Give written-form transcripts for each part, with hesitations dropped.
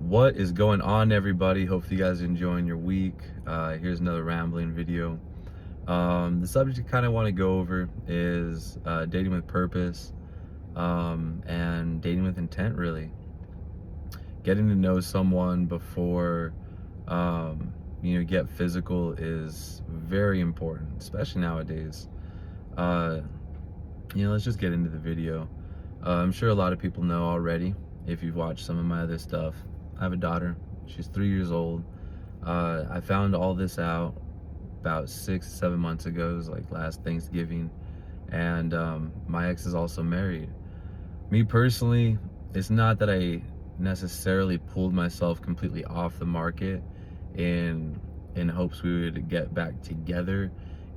What is going on, everybody? Hopefully you guys are enjoying your week. Here's another rambling video. The subject I kind of want to go over is dating with purpose, and dating with intent, really. Getting to know someone before get physical is very important, especially nowadays. uh, let's just get into the video. I'm sure a lot of people know already if you've watched some of my other stuff. I have a daughter. She's 3 years old. I found all this out about 6-7 months ago. It was like last Thanksgiving. And my ex is also married. Me personally, it's not that I necessarily pulled myself completely off the market in hopes we would get back together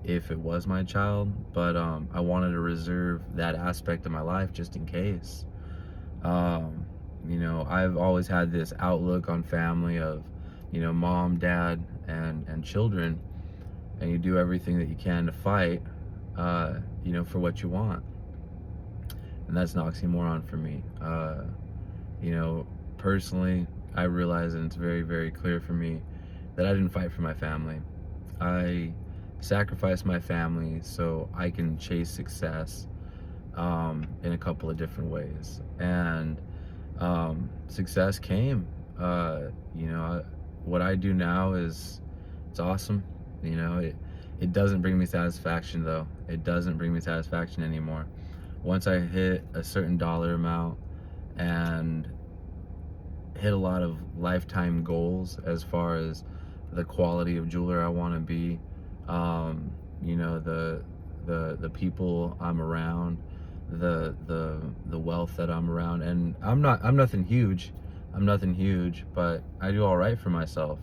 if it was my child, but I wanted to reserve that aspect of my life just in case. I've always had this outlook on family of, mom, dad, and children, and you do everything that you can to fight, for what you want. And that's an oxymoron for me. Personally, I realize, and it's very, very clear for me, that I didn't fight for my family. I sacrificed my family so I can chase success in a couple of different ways. And success came. What I do now it's awesome. It doesn't bring me satisfaction, though. It doesn't bring me satisfaction anymore. Once I hit a certain dollar amount and hit a lot of lifetime goals as far as the quality of jeweler I want to be, the people I'm around, the wealth that I'm around, and I'm nothing huge. I'm nothing huge, but I do all right for myself.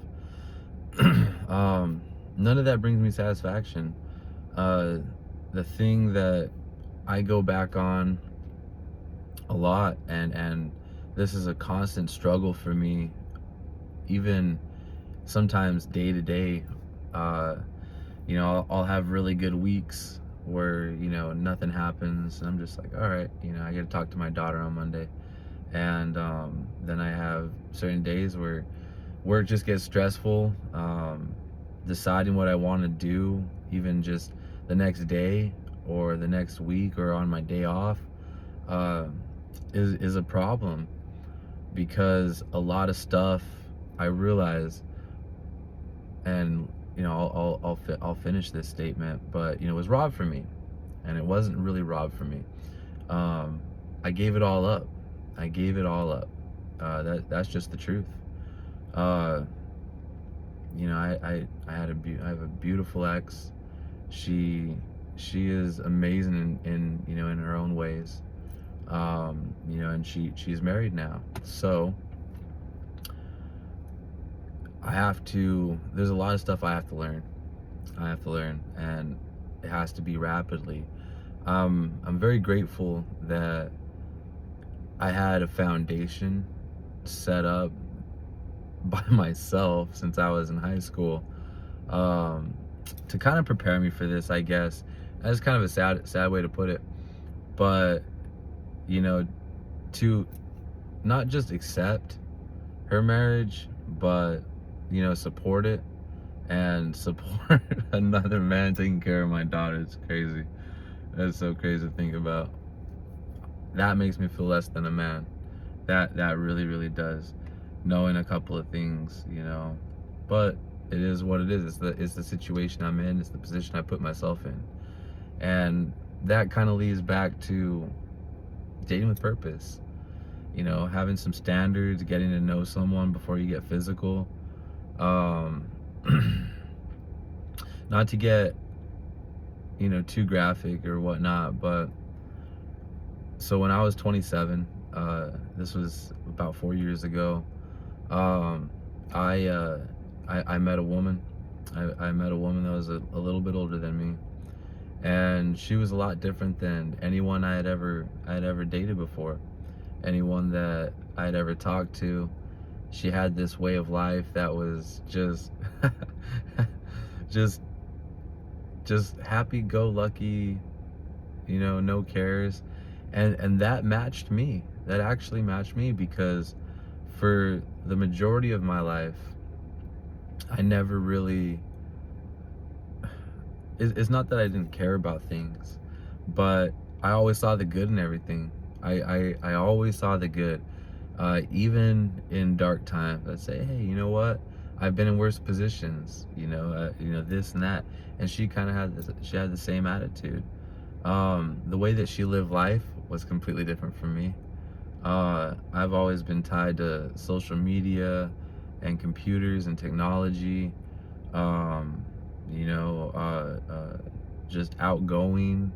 None of that brings me satisfaction. The thing that I go back on a lot, and this is a constant struggle for me, even sometimes day to day. I'll have really good weeks where nothing happens, and I'm just like, all right, I get to talk to my daughter on Monday. And then I have certain days where work just gets stressful. Deciding what I want to do, even just the next day or the next week or on my day off, is a problem, because a lot of stuff I realize, and I'll finish this statement, but it was robbed from me, and it wasn't really robbed from me. I gave it all up. I gave it all up. That's just the truth. I have a beautiful ex. She is amazing in her own ways. And she's married now. So there's a lot of stuff I have to learn. And it has to be rapidly. I'm very grateful that I had a foundation set up by myself since I was in high school, to kind of prepare me for this, I guess. That's kind of a sad way to put it, but to not just accept her marriage, but support it, and support another man taking care of my daughter. It's crazy. That's so crazy to think about. That makes me feel less than a man. That really, really does. Knowing a couple of things, but it is what it is. It's the situation I'm in. It's the position I put myself in, and that kind of leads back to dating with purpose. Having some standards, getting to know someone before you get physical. Not to get too graphic or whatnot, but so when I was 27, this was about 4 years ago. I met a woman. I met a woman that was a little bit older than me, and she was a lot different than anyone I had ever dated before, anyone that I had ever talked to. She had this way of life that was just just happy-go-lucky, no cares, and that matched me. That actually matched me, because for the majority of my life, I never really, it's not that I didn't care about things, but I always saw the good in everything. I always saw the good. Even in dark times, I'd say, hey, you know what? I've been in worse positions, this and that. And she kind of had she had the same attitude. The way that she lived life was completely different from me. I've always been tied to social media and computers and technology. Um, you know, just outgoing,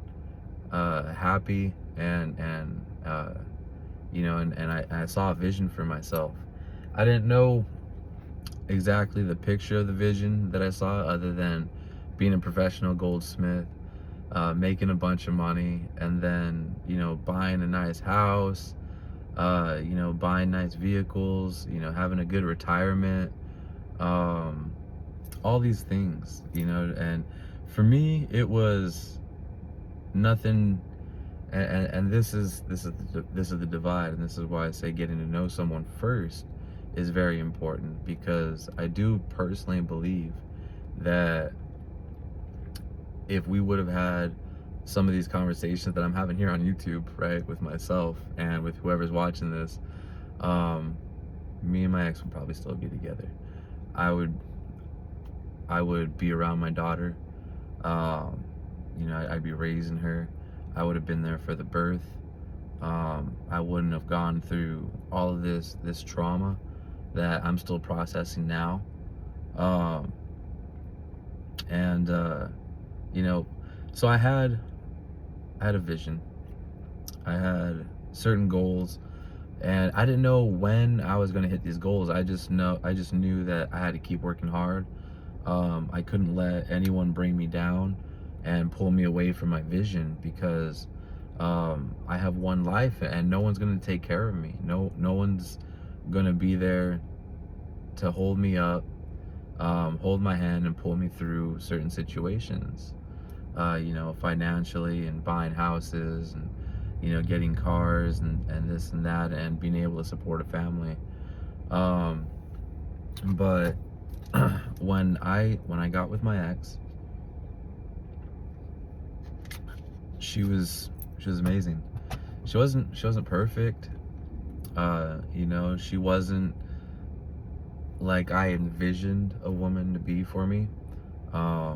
happy, and I saw a vision for myself. I didn't know exactly the picture of the vision that I saw, other than being a professional goldsmith, making a bunch of money, and then buying a nice house, buying nice vehicles, having a good retirement, um, all these things, and for me it was nothing. And this is the divide, and this is why I say getting to know someone first is very important, because I do personally believe that if we would have had some of these conversations that I'm having here on YouTube, right, with myself and with whoever's watching this, me and my ex would probably still be together. I would be around my daughter. I'd be raising her. I would have been there for the birth. I wouldn't have gone through all of this trauma that I'm still processing now. Um, and so I had a vision. I had certain goals, and I didn't know when I was going to hit these goals. I just knew that I had to keep working hard. I couldn't let anyone bring me down and pull me away from my vision, because I have one life, and no one's going to take care of me. No one's going to be there to hold me up, hold my hand, and pull me through certain situations, financially, and buying houses, and getting cars, and this and that, and being able to support a family. But when I got with my ex, she was amazing. She wasn't perfect. She wasn't like I envisioned a woman to be for me. I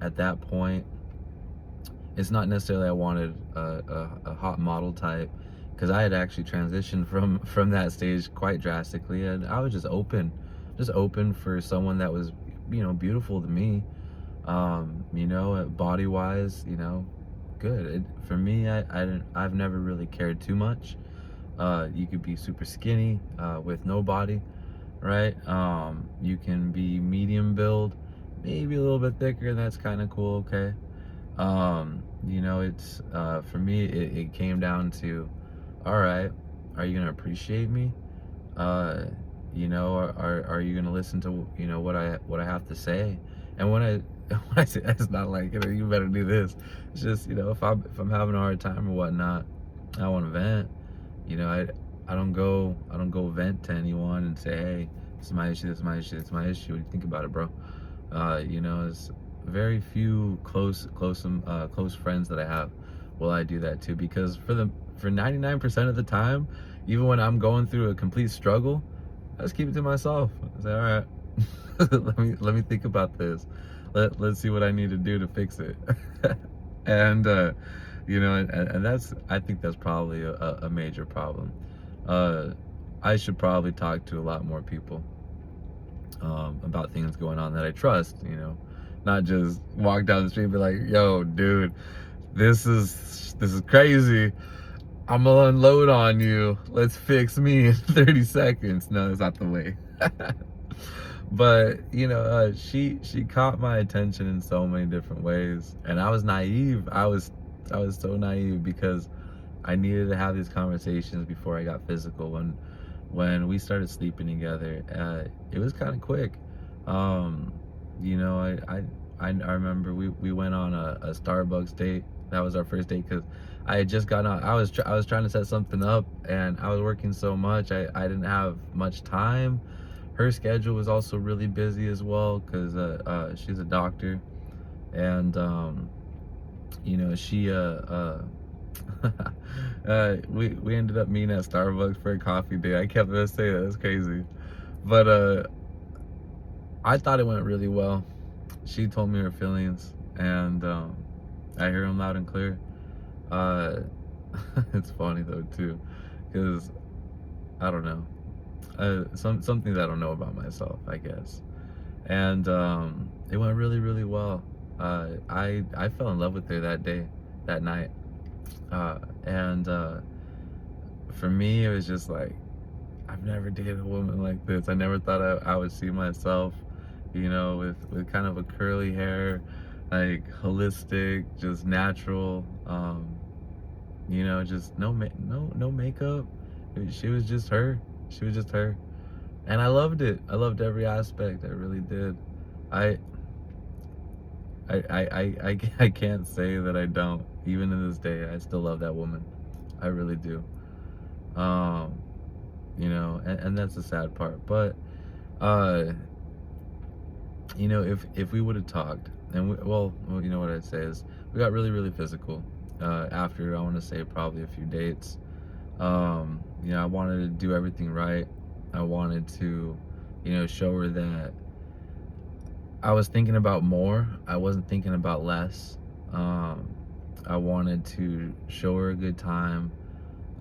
at that point, it's not necessarily I wanted a hot model type, because I had actually transitioned from that stage quite drastically, and I was just open for someone that was beautiful to me, body wise, good. For me, I've never really cared too much. You could be super skinny with no body, right? You can be medium build, maybe a little bit thicker, and that's kind of cool, okay? It's for me, it came down to, all right, are you gonna appreciate me? Are you gonna listen to what I have to say? And when I when I say that, it's not like you better do this. It's just if I'm having a hard time or whatnot, I want to vent. I don't go vent to anyone and say, hey, this is my issue, this is my issue, this is my issue. What do you think about it, bro? It's very few close friends that I have will I do that to, because for 99% of the time, even when I'm going through a complete struggle, I just keep it to myself. I say, all right, let me think about this. Let's see what I need to do to fix it. And and that's, I think that's probably a major problem. I should probably talk to a lot more people about things going on that I trust, not just walk down the street and be like, yo, dude, this is crazy, I'm gonna unload on you, let's fix me in 30 seconds. No, that's not the way. But she caught my attention in so many different ways, and I was naive. I was so naive, because I needed to have these conversations before I got physical. When we started sleeping together, it was kind of quick. I remember we went on a Starbucks date. That was our first date, because I had just gotten out. I was trying to set something up, and I was working so much. I didn't have much time. Her schedule was also really busy as well because she's a doctor, and she we ended up meeting at Starbucks for a coffee date. I kept gonna say that. That's crazy, but I thought it went really well. She told me her feelings, and I hear them loud and clear. Uh, it's funny though too, because I don't know. Some things I don't know about myself, I guess. And it went really, really well. I fell in love with her that day, that night. And for me, it was just like, I've never dated a woman like this. I never thought I would see myself, with kind of a curly hair, like holistic, just natural. Just no makeup. She was just her. She was just her, and I loved it. I loved every aspect. I really did. I I can't say that I don't. Even to this day, I still love that woman. I really do. Um, and that's the sad part. But uh, if we would have talked, and you know what I'd say is we got really, really physical. After I want to say probably a few dates. I wanted to do everything right. I wanted to, show her that I was thinking about more. I wasn't thinking about less. I wanted to show her a good time.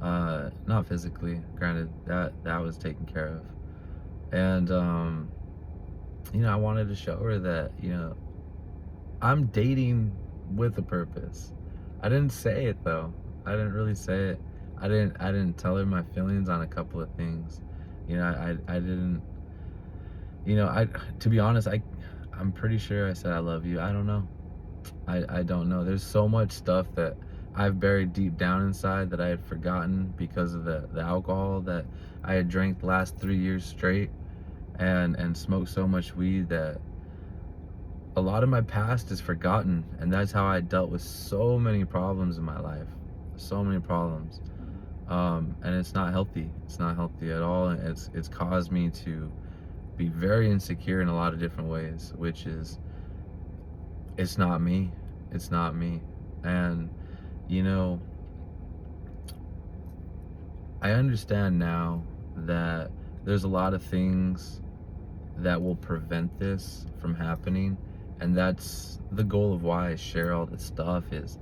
Not physically, granted that was taken care of. And I wanted to show her that, I'm dating with a purpose. I didn't say it though. I didn't really say it. I didn't tell her my feelings on a couple of things. I didn't, to be honest, I'm pretty sure I said I love you. I don't know. I don't know. There's so much stuff that I've buried deep down inside that I had forgotten because of the alcohol that I had drank the last 3 years straight, and smoked so much weed that a lot of my past is forgotten, and that's how I dealt with so many problems in my life. So many problems. And it's not healthy. It's not healthy at all. And it's caused me to be very insecure in a lot of different ways, which is, it's not me. It's not me. And I understand now that there's a lot of things that will prevent this from happening, and that's the goal of why I share all this stuff is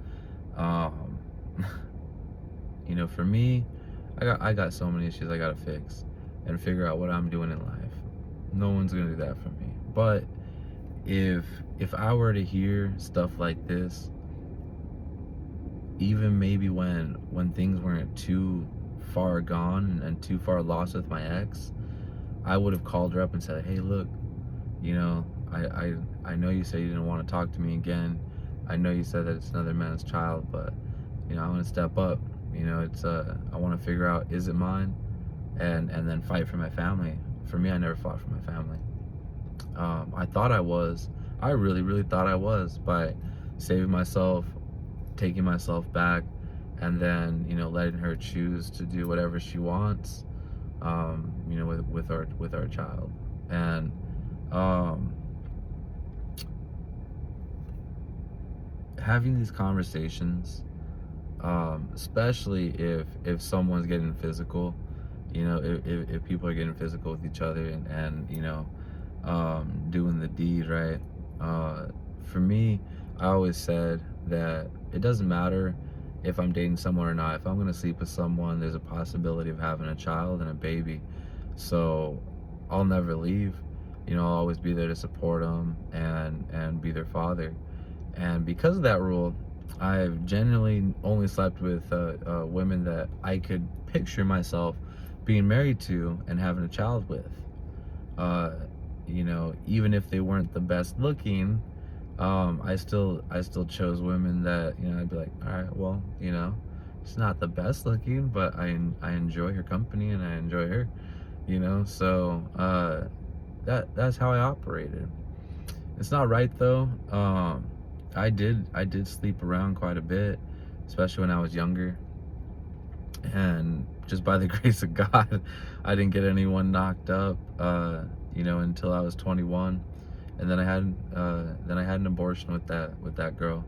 for me, I got so many issues I gotta fix and figure out what I'm doing in life. No one's gonna do that for me. But if I were to hear stuff like this, even maybe when things weren't too far gone and too far lost with my ex, I would have called her up and said, hey, look, I know you said you didn't want to talk to me again. I know you said that it's another man's child, but I want to step up. It's I want to figure out, is it mine, and then fight for my family. For me, I never fought for my family. I thought I was. I really, really thought I was, by saving myself, taking myself back, and then letting her choose to do whatever she wants. With our child, and having these conversations, especially if someone's getting physical, if people are getting physical with each other, and doing the deed, right? For me, I always said that it doesn't matter if I'm dating someone or not. If I'm gonna sleep with someone, there's a possibility of having a child and a baby. So I'll never leave. I'll always be there to support them and be their father. And because of that rule, I've generally only slept with women that I could picture myself being married to and having a child with. Even if they weren't the best looking, I still chose women that I'd be like, all right, well, she's not the best looking, but I enjoy her company and I enjoy her, so that's how I operated. It's not right though. I did sleep around quite a bit, especially when I was younger. And just by the grace of God, I didn't get anyone knocked up, until I was 21. And then I had an abortion with that girl,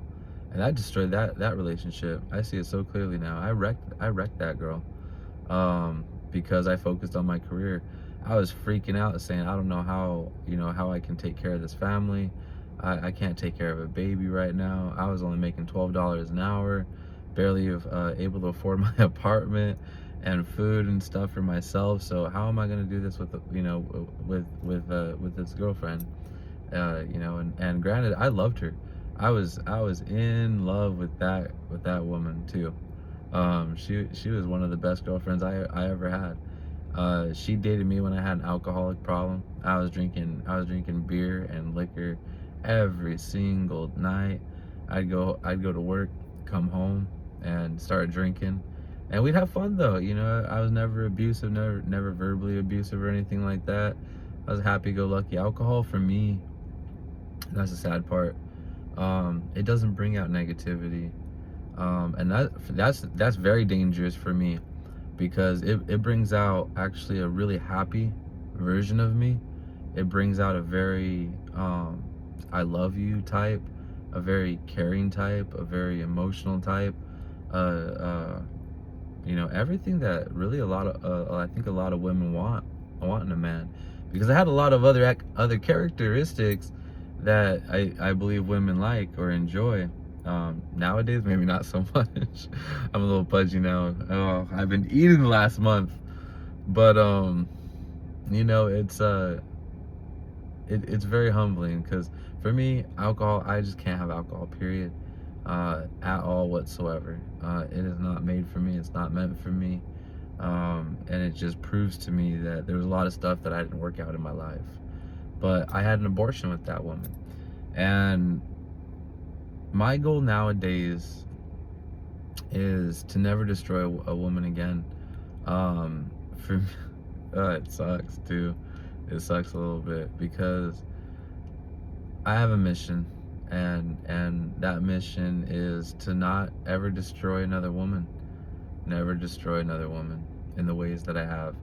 and that destroyed that relationship. I see it so clearly now. I wrecked that girl, because I focused on my career. I was freaking out, saying, I don't know how I can take care of this family. I can't take care of a baby right now. I was only making $12 an hour, barely able to afford my apartment and food and stuff for myself. So how am I going to do this with with this girlfriend? And granted, I loved her. I was in love with that woman too. She was one of the best girlfriends I ever had. She dated me when I had an alcoholic problem. I was drinking beer and liquor every single night. I'd go to work, come home, and start drinking. And we'd have fun though. I was never abusive, never verbally abusive or anything like that. I was happy-go-lucky. Alcohol for me, that's the sad part. It doesn't bring out negativity, and that's very dangerous for me, because it brings out actually a really happy version of me. It brings out a very I love you type, a very caring type, a very emotional type, everything that really I think a lot of women want in a man, because I had a lot of other characteristics that I believe women like or enjoy. Nowadays, maybe not so much. I'm a little pudgy now. Oh, I've been eating the last month, but it's very humbling, because for me, alcohol, I just can't have alcohol, period, at all whatsoever. It is not made for me. It's not meant for me. And it just proves to me that there was a lot of stuff that I didn't work out in my life. But I had an abortion with that woman. And my goal nowadays is to never destroy a woman again. For me, it sucks too. It sucks a little bit, because I have a mission, and that mission is to not ever destroy another woman. Never destroy another woman in the ways that I have.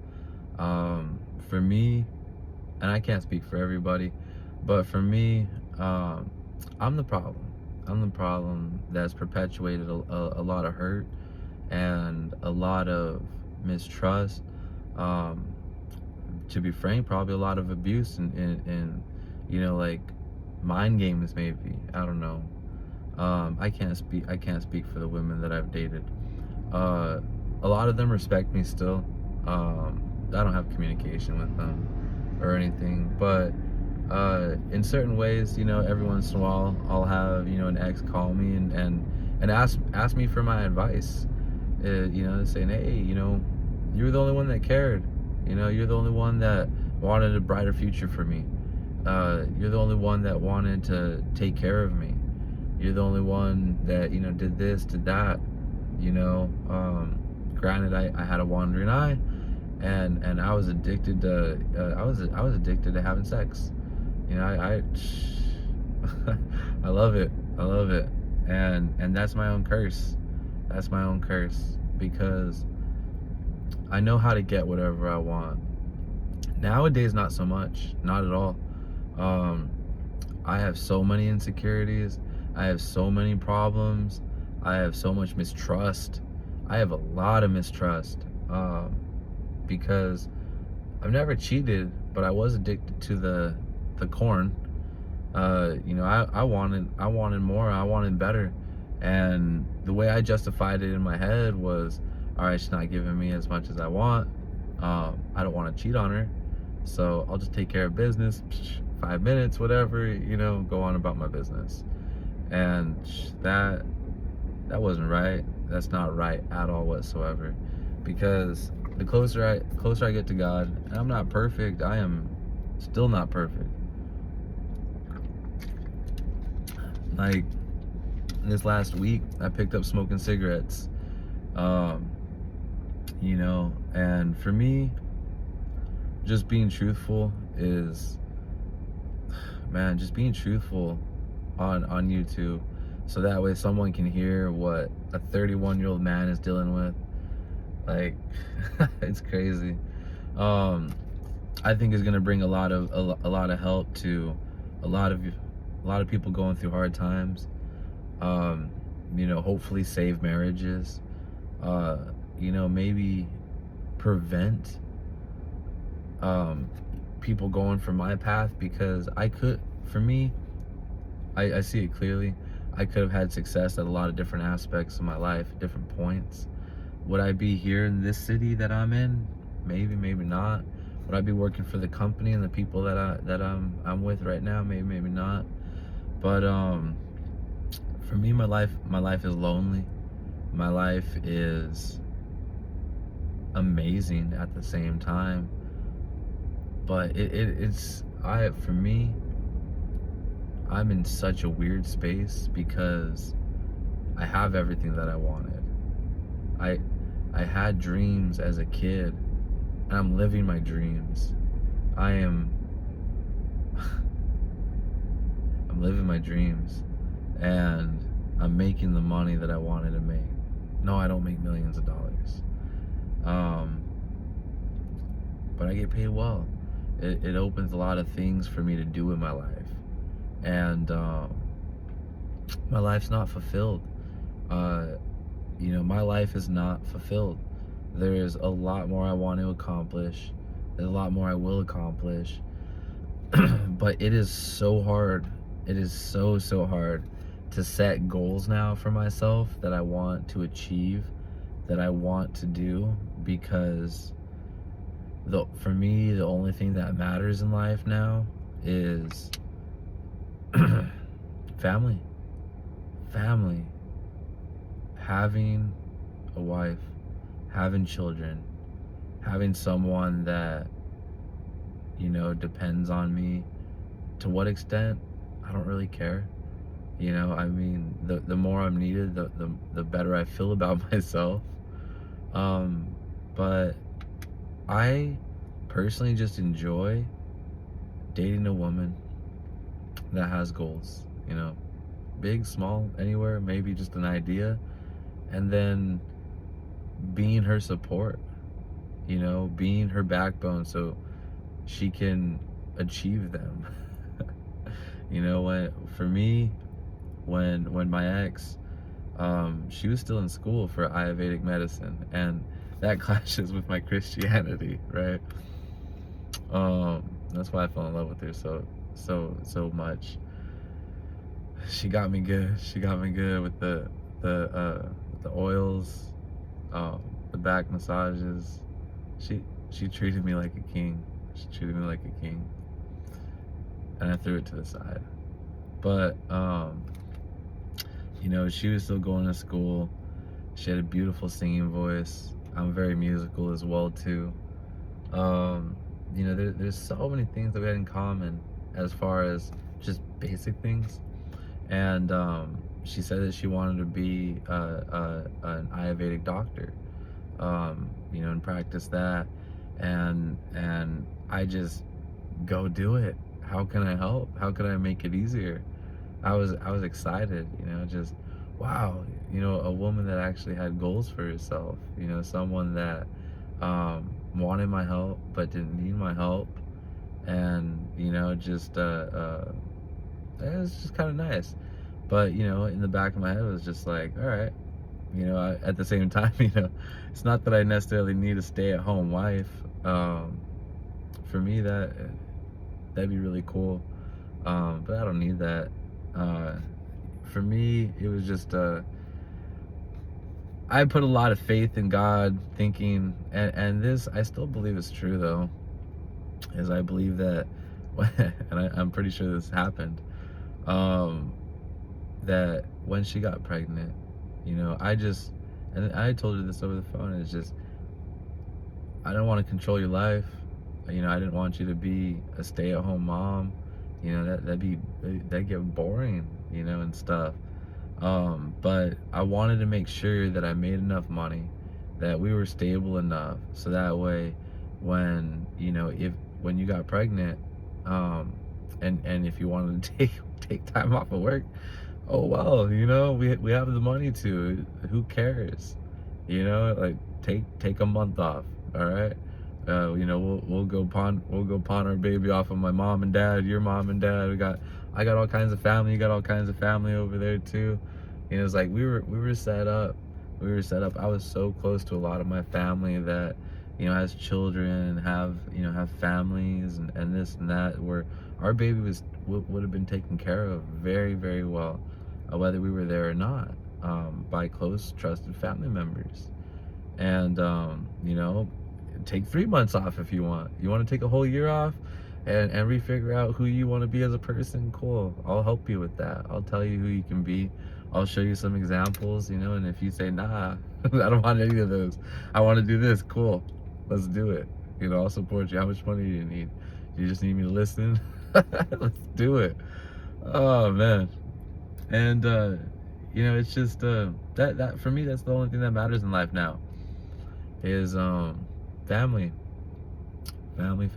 For me, and I can't speak for everybody, but for me, I'm the problem. I'm the problem that's perpetuated a lot of hurt and a lot of mistrust. To be frank, probably a lot of abuse and like mind games maybe. I don't know. I can't speak for the women that I've dated. A lot of them respect me still. I don't have communication with them or anything, but in certain ways, every once in a while I'll have an ex call me and ask me for my advice, saying, hey, you're the only one that cared, you're the only one that wanted a brighter future for me, you're the only one that wanted to take care of me, you're the only one that did this, did that. Granted, I had a wandering eye, and I was addicted to I was addicted to having sex. I I love it. And that's my own curse. That's my own curse, because I know how to get whatever I want. Nowadays, not so much. Not at all. I have so many insecurities. I have so many problems. I have so much mistrust. I have a lot of mistrust, because I've never cheated, but I was addicted to the corn. I wanted more. I wanted better, and the way I justified it in my head was, all right, she's not giving me as much as I want. I don't want to cheat on her, so I'll just take care of business. 5 minutes, whatever. Go on about my business, and that wasn't right. That's not right at all whatsoever, because the closer I get to God, and I'm not perfect. I am still not perfect. Like this last week, I picked up smoking cigarettes, and for me, just being truthful is, man, just being truthful on YouTube so that way someone can hear what a 31-year-old man is dealing with. Like, it's crazy. um I think is going to bring a lot of help to a lot of people going through hard times. um Hopefully save marriages, uh maybe prevent um people going from my path, because for me, I see it clearly. I could have had success at a lot of different aspects of my life, different points. Would I be here in this city that I'm in? Maybe, maybe not. Would I be working for the company and the people that I'm with right now? Maybe, maybe not. But for me, my life is lonely. My life is amazing at the same time. But it's I for me, I'm in such a weird space because I have everything that I wanted. I I had dreams as a kid, and I'm living my dreams. I am I'm living my dreams, and I'm making the money that I wanted to make. No, I don't make millions of dollars. Um, but I get paid well. It opens a lot of things for me to do in my life. And my life's not fulfilled. Uh, my life is not fulfilled. There's a lot more I want to accomplish. There's a lot more I will accomplish. But it is so hard. It is so hard to set goals now for myself that I want to achieve, that I want to do, because for me, the only thing that matters in life now is family. Family. Having a wife, having children, having someone that, depends on me. To what extent, I don't really care. I mean, the more I'm needed, the better I feel about myself. But I personally just enjoy dating a woman that has goals, big, small, anywhere, maybe just an idea, and then being her support, being her backbone so she can achieve them. For me, when my ex, she was still in school for Ayurvedic medicine, and that clashes with my Christianity, right? That's why I fell in love with her so much. She got me good. She got me good with the oils, the back massages. She treated me like a king. She treated me like a king, and I threw it to the side. But she was still going to school. She had a beautiful singing voice. I'm very musical as well too. There's so many things that we had in common as far as just basic things. And she said that she wanted to be an Ayurvedic doctor, and practice that. And I just go do it. How can I help? How can I make it easier? I was excited, just wow, a woman that actually had goals for herself, someone that wanted my help but didn't need my help. And just it was just kind of nice. But in the back of my head, it was just like, all right, at the same time, it's not that I necessarily need a stay-at-home wife. For me, that'd be really cool, but I don't need that. For me, it was just I put a lot of faith in God, thinking, and this I still believe is true though, is I believe that, and I'm pretty sure this happened, that when she got pregnant, and I told her this over the phone, it's just, I don't want to control your life. I didn't want you to be a stay-at-home mom. That'd get boring, and stuff. But I wanted to make sure that I made enough money, that we were stable enough, so that way, when you got pregnant, and if you wanted to take time off of work, oh well, we have the money to. Who cares? Like take a month off. All right. We'll go pawn our baby off of my mom and dad, your mom and dad. I got all kinds of family. You got all kinds of family over there too. It's like we were set up. We were set up. I was so close to a lot of my family that, has children, have families and this and that, where our baby would have been taken care of very, very well, whether we were there or not, by close, trusted family members. And take 3 months off if you want. You want to take a whole year off and refigure out who you want to be as a person. Cool. I'll help you with that. I'll tell you who you can be. I'll show you some examples, and if you say, nah, I don't want any of those, I want to do this, cool, let's do it. I'll support you. How much money do you need? Do you just need me to listen? Let's do it. Oh man. And it's just that for me, that's the only thing that matters in life now is family. Family.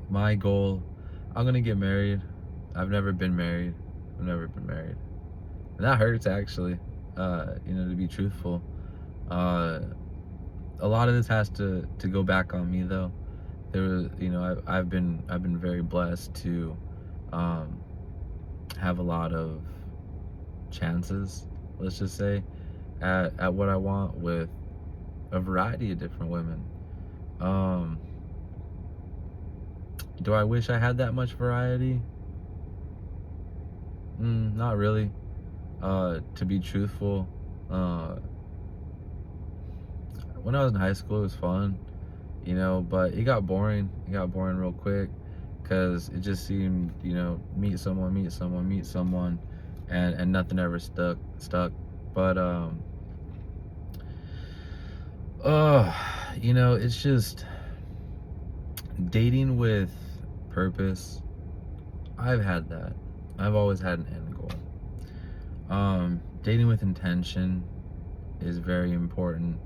My goal, I'm gonna get married. I've never been married. And that hurts, actually, to be truthful. A lot of this has to go back on me, though. I've been very blessed to have a lot of chances, let's just say, at what I want with a variety of different women. Do I wish I had that much variety? Not really. To be truthful, when I was in high school, it was fun, but it got boring. It got boring real quick because it just seemed, meet someone, and nothing ever stuck. But it's just dating with purpose. I've had that. I've always had an end goal. Dating with intention is very important,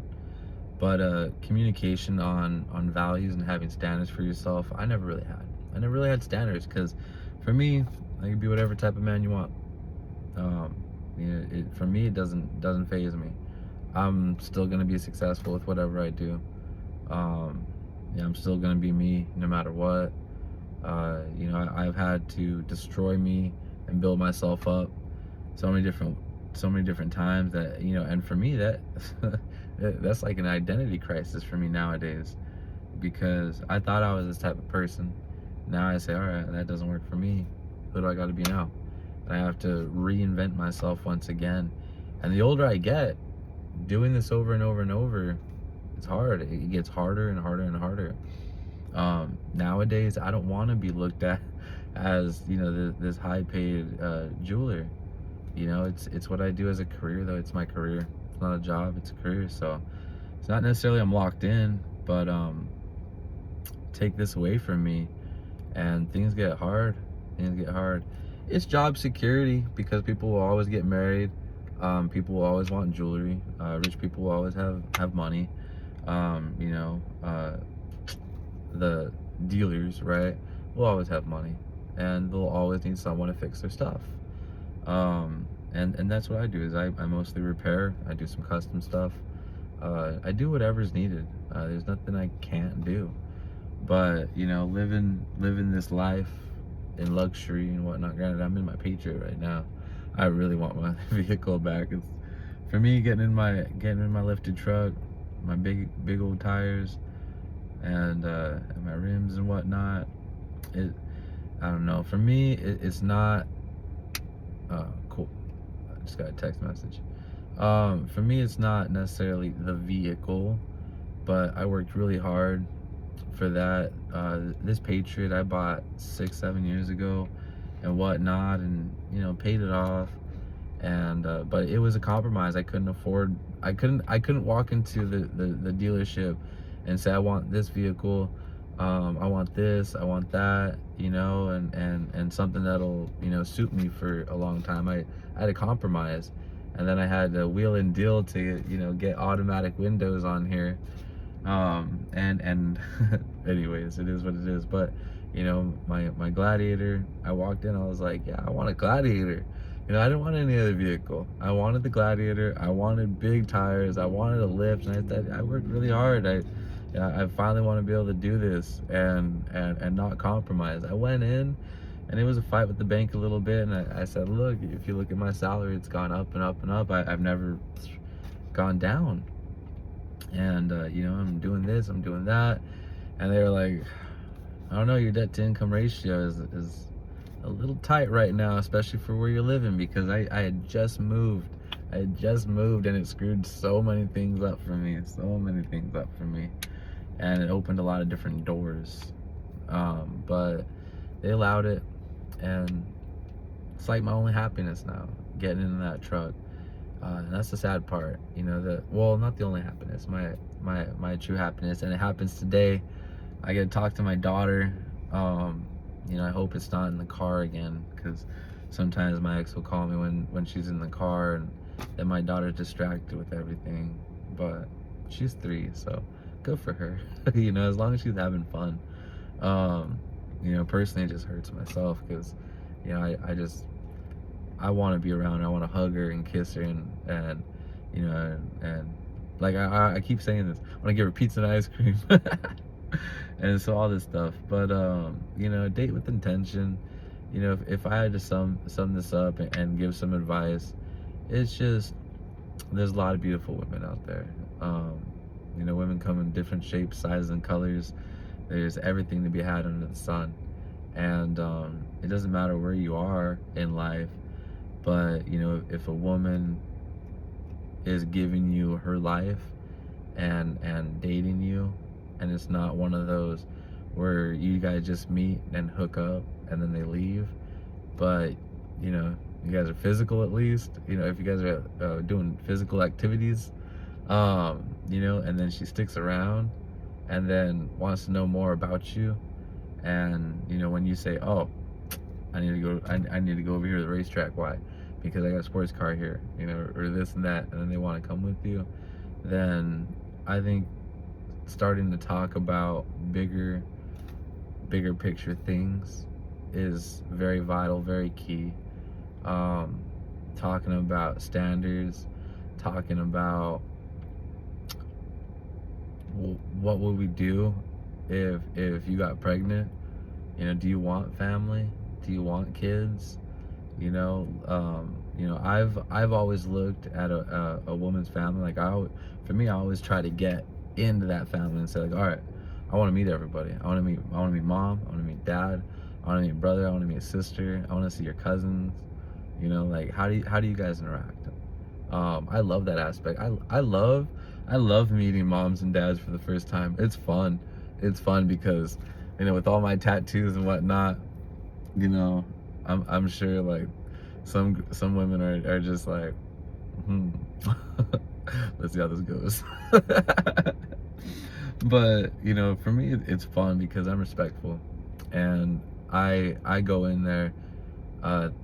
but communication on values and having standards for yourself, I never really had standards, because for me, I can be whatever type of man you want. For me, it doesn't faze me. I'm still gonna be successful with whatever I do. I'm still gonna be me no matter what. I've had to destroy me and build myself up so many different times that, and for me, that's like an identity crisis for me nowadays, because I thought I was this type of person. Now I say, all right, that doesn't work for me. Who do I got to be now? And I have to reinvent myself once again. And the older I get, doing this over and over and over, it's hard. It gets harder and harder and harder. Nowadays, I don't want to be looked at as, this high-paid jeweler. It's what I do as a career, though. It's my career. It's not a job. It's a career. So it's not necessarily I'm locked in, but take this away from me, and things get hard. It's job security, because people will always get married. People will always want jewelry. Rich people will always have money. The dealers, right, will always have money, and they'll always need someone to fix their stuff. And that's what I do. Is I mostly repair. I do some custom stuff. I do whatever's needed. There's nothing I can't do. But living this life in luxury and whatnot. Granted, I'm in my Patriot right now. I really want my vehicle back. It's, for me, getting in my lifted truck, my big old tires, and my rims and whatnot. I don't know. For me, it's not cool. I just got a text message. For me, it's not necessarily the vehicle, but I worked really hard for that. This Patriot I bought 6-7 years ago and whatnot, and paid it off. And but it was a compromise. I couldn't walk into the dealership and say, I want this vehicle, I want this, I want that, and something that'll suit me for a long time. I had to compromise, and then I had to wheel and deal to get automatic windows on here, And anyways, it is what it is. But you know, my Gladiator, I walked in, I was like, yeah, I want a Gladiator. You know, I didn't want any other vehicle. I wanted the Gladiator. I wanted big tires. I wanted a lift, and I said I worked really hard. I finally want to be able to do this and not compromise. I went in, and it was a fight with the bank a little bit, and I said, look, if you look at my salary, it's gone up and up and up. I've never gone down, and you know, I'm doing this, I'm doing that, and they were like, I don't know, your debt to income ratio is a little tight right now, especially for where you're living, because I had just moved. I had just moved, and it screwed so many things up for me, and it opened a lot of different doors. But they allowed it, and it's like my only happiness now, getting in that truck. And that's the sad part, you know, well, not the only happiness, my true happiness, and it happens today. I get to talk to my daughter. You know, I hope it's not in the car again, because sometimes my ex will call me when she's in the car, and then my daughter's distracted with everything. But she's 3, so good for her. You know, as long as she's having fun. You know, personally, it just hurts myself, because, you know, I want to be around her. I want to hug her and kiss her, and you know, and like I keep saying this, I want to give her pizza and ice cream. And so all this stuff. But you know, date with intention. You know, if I had to sum this up and give some advice, it's just, there's a lot of beautiful women out there. You know, women come in different shapes, sizes, and colors. There's everything to be had under the sun, and it doesn't matter where you are in life. But you know, if a woman is giving you her life and dating you, and it's not one of those where you guys just meet and hook up and then they leave, but you know, you guys are physical at least, you know, if you guys are doing physical activities, you know, and then she sticks around and then wants to know more about you, and you know, when you say, oh, I need to go over here to the racetrack, why? Because I got a sports car here, you know, or this and that, and then they want to come with you, then I think starting to talk about bigger picture things is very vital, very key. Talking about standards, talking about what would we do if you got pregnant, you know, do you want family, do you want kids, you know, I've always looked at a woman's family, like for me, I always try to get into that family and say, like, all right, I want to meet everybody. I want to meet mom, I want to meet dad, I want to meet brother, I want to meet sister, I want to see your cousins, you know, like, how do you guys interact? I love that aspect. I love meeting moms and dads for the first time. It's fun because, you know, with all my tattoos and whatnot, you know, I'm sure like some women are just like, let's see how this goes. But you know, for me, it's fun because I'm respectful, and I go in there,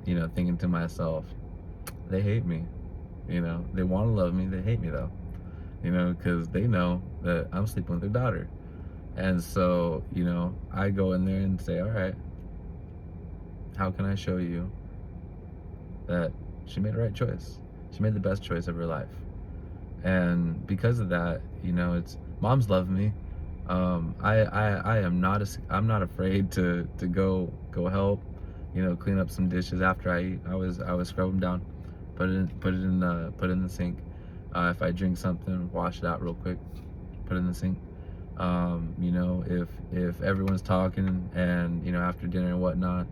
you know, thinking to myself, they hate me, you know, they want to love me, they hate me though, you know, because they know that I'm sleeping with their daughter. And so, you know, I go in there and say, all right, how can I show you that she made the right choice? She made the best choice of her life. And because of that, you know, it's, moms love me. I'm not afraid to go help, you know, clean up some dishes after I eat. I was scrub them down, put it in the sink. If I drink something, wash it out real quick, put it in the sink. You know, if everyone's talking and, you know, after dinner and whatnot,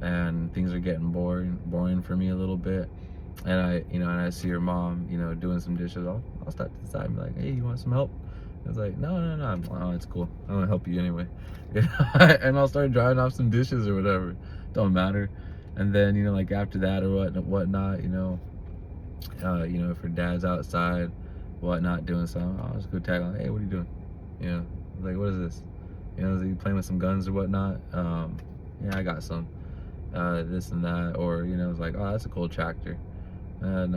and things are getting boring for me a little bit, and I see your mom, you know, doing some dishes, I'll start to the side and be like, hey, you want some help? It's like, no, oh, it's cool, I'm gonna help you anyway. And I'll start drying off some dishes or whatever, don't matter. And then, you know, like after that or whatnot, you know, if her dad's outside, whatnot, doing something, I'll just go tag along, hey, what are you doing? You know, like, what is this? You know, is he playing with some guns or whatnot? Yeah, I got some. This and that, or, you know, it's like, oh, that's a cool tractor. And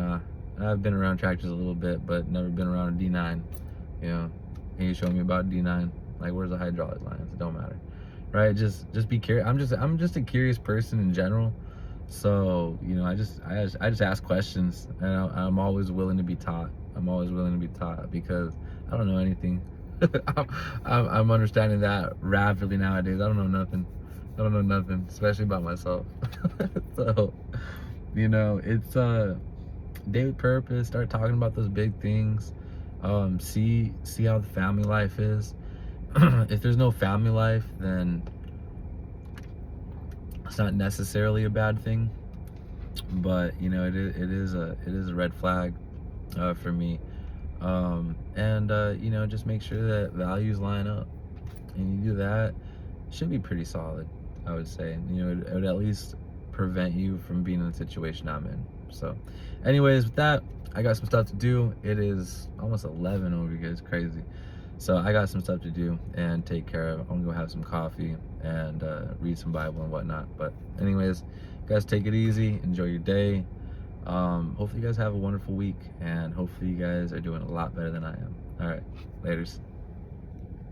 I've been around tractors a little bit, but never been around a D9, you know. and you show me about D9. Like, where's the hydraulic lines? It don't matter, right? Just be curious. I'm just a curious person in general. So, you know, I just ask questions, and I'm always willing to be taught. I'm always willing to be taught because I don't know anything. I'm understanding that rapidly nowadays. I don't know nothing. I don't know nothing, especially about myself. So, you know, it's date with purpose. Start talking about those big things. See how the family life is. If there's no family life, then it's not necessarily a bad thing, but you know, it is a red flag for me. And you know, just make sure that values line up, and you do that, it should be pretty solid, I would say. You know, it would at least prevent you from being in the situation I'm in. So anyways, with that, I got some stuff to do. It is almost 11 over here. It's crazy. So I got some stuff to do and take care of. I'm gonna go have some coffee and read some Bible and whatnot. But anyways, guys, take it easy. Enjoy your day. Hopefully you guys have a wonderful week, and hopefully you guys are doing a lot better than I am. All right, laters.